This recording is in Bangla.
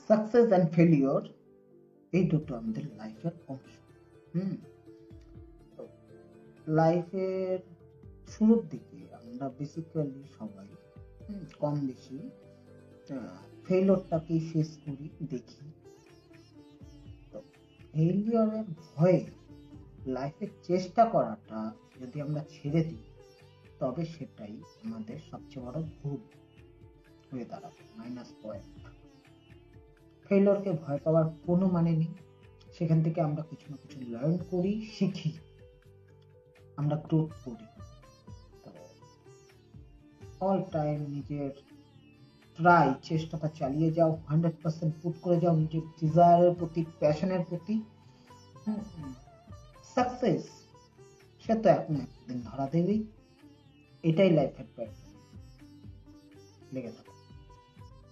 সাকসেস অ্যান্ড ফেলিওর এই দুটো আমাদের লাইফের অংশ। হুম লাইফের শুরুর দিকে আমরা বেসিক্যালি সবাই কম বেশি ফেইলরটাকে ফেস করি, দেখি। তো ফেইলিওরের ভয়ে লাইফে চেষ্টা করাটা যদি আমরা ছেড়ে দিই, তবে সেটাই আমাদের সবচেয়ে বড় ভুল হয়ে দাঁড়াবে, মাইনাস পয়েন্ট। ফেইলরকে ভয় পাওয়ার কোনো মানে নেই। সেখান থেকে আমরা কিছু না কিছু লার্ন করি, শিখি, আমরা গ্রোথ করি। তো অল টাইম নিজের চেষ্টাটা চালিয়ে যাও, 100% পুট করে যাও নিজের ডিজায়ারের প্রতি, প্যাশনের প্রতি। সাকসেস সে তো এক না একদিন ধরা দেবেই। এটাই লাইফের প্যাটার্ন। লেগে থাকে।